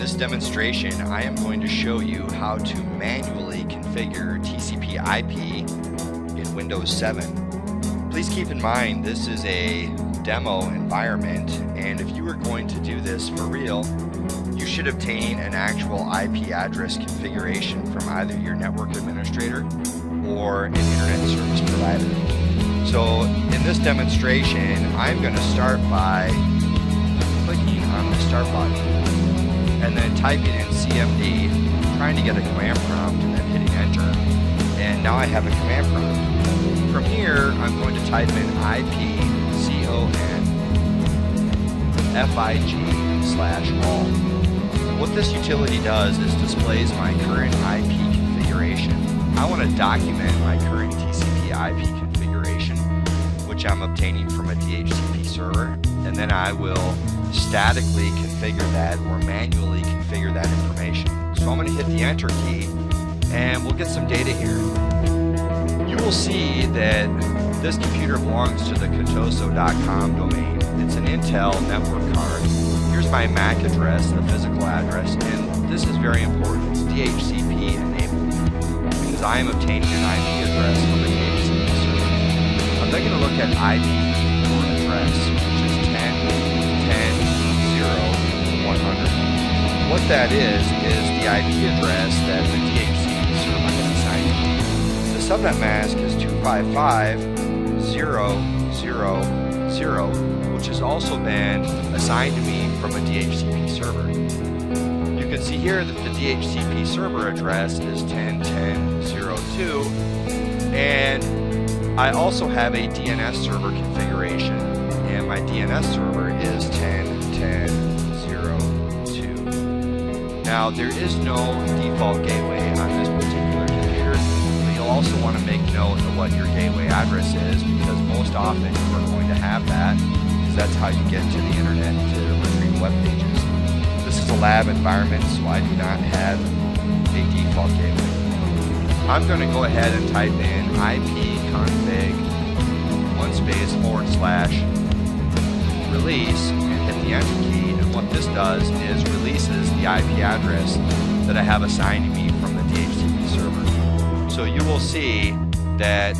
this demonstration, I am going to show you how to manually configure TCP/IP in Windows 7. Please keep in mind this is a demo environment, and if you are going to do this for real, you should obtain an actual IP address configuration from either your network administrator or an internet service provider. So in this demonstration, I'm going to start by clicking on the start button and then typing in CMD, trying to get a command prompt, and then hitting enter. And now I have a command prompt. From here, I'm going to type in ipconfig/all. What this utility does is displays my current IP configuration. I want to document my current TCP/IP configuration, which I'm obtaining from a DHCP server, and then I will statically configure that or manually configure that information. So I'm going to hit the enter key and we'll get some data here. You will see that this computer belongs to the Cotoso.com domain. It's an Intel network card. Here's my MAC address, the physical address, and this is very important. It's DHCP enabled because I am obtaining an IP address from a DHCP server. I'm then going to look at IPv4 address, which is 10.10.0.100. What that is the IP address that the DHCP server has assigned. The subnet mask is 255.0.0.0, which has also been assigned to me from a DHCP server. You can see here that the DHCP server address is 10.10.0.2, and I also have a DNS server configuration, and my DNS server is 10.10.0.2. Now, there is no default gateway on this particular computer, but you'll also want to make note of what your gateway address is, because most often you are going to have that, because that's how you get to the internet to retrieve web pages. This is a lab environment, so I do not have a default gateway. I'm going to go ahead and type in ipconfig/release and hit the enter key, and what this does is releases the IP address that I have assigned to me from the DHCP server. So you will see that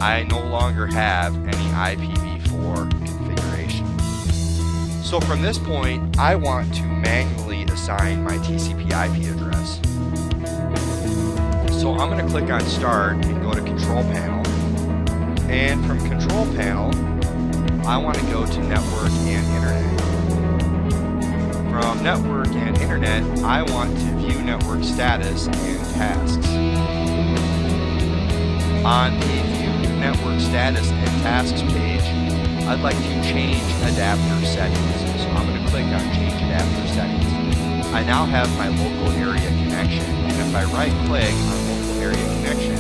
I no longer have any IPv4 configuration. So from this point, I want to manually assign my TCP/IP address. So I'm going to click on Start and go to Control Panel. And from Control Panel, I want to go to Network and Internet. From Network and Internet, I want to view network status and tasks. On the View Network Status and Tasks page, I'd like to change adapter settings. So I'm going to click on Change Adapter Settings. I now have my local area connection, and if I right-click on Local Area Connection,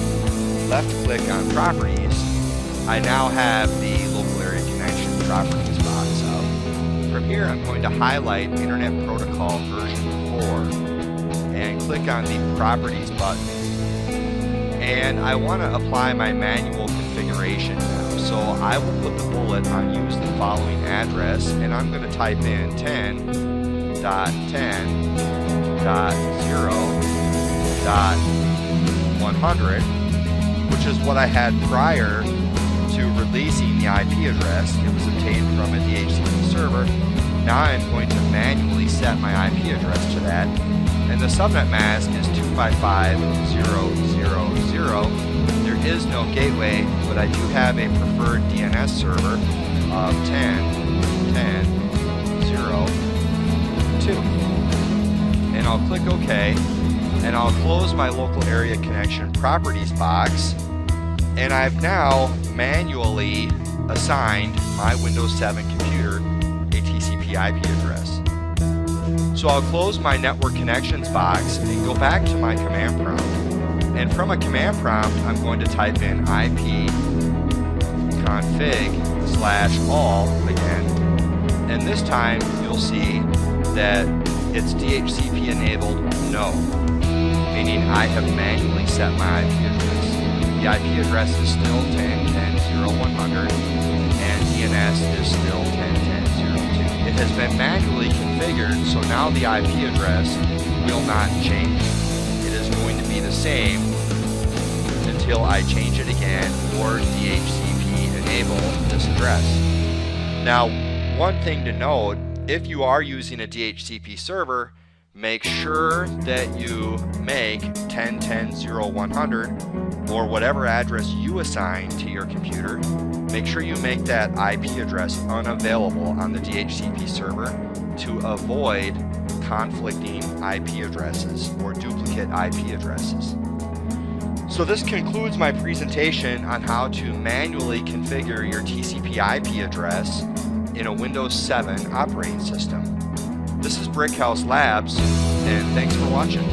left-click on Properties, I now have the Local Area Connection Properties box up. From here, I'm going to highlight Internet Protocol version 4 and click on the Properties button. And I want to apply my manual configuration now. So I will put the bullet on use the following address, and I'm going to type in 10.10.0.100, which is what I had prior to releasing the IP address. It was obtained from a DHCP server. Now I'm going to manually set my IP address to that, and the subnet mask is 255.0.0.0. There is no gateway, but I do have a preferred DNS server of 10.10.0.2. And I'll click OK, and I'll close my local area connection properties box, and I've now manually assigned my Windows 7 computer a TCP/IP address. So I'll close my network connections box and go back to my command prompt. And from a command prompt, I'm going to type in ipconfig/all again. And this time, you'll see that it's DHCP enabled no, meaning I have manually set my IP address. The IP address is still 10.10.0.100 and DNS is still 10.10.0.2. It has been manually configured, so now the IP address will not change. It is going to be the same until I change it again or DHCP enable this address. Now, one thing to note, if you are using a DHCP server, make sure that you make 10.10.0.100 or whatever address you assign to your computer. Make sure you make that IP address unavailable on the DHCP server to avoid conflicting IP addresses or duplicate IP addresses. So this concludes my presentation on how to manually configure your TCP IP address in a Windows 7 operating system. This is Brickhouse Labs, and thanks for watching.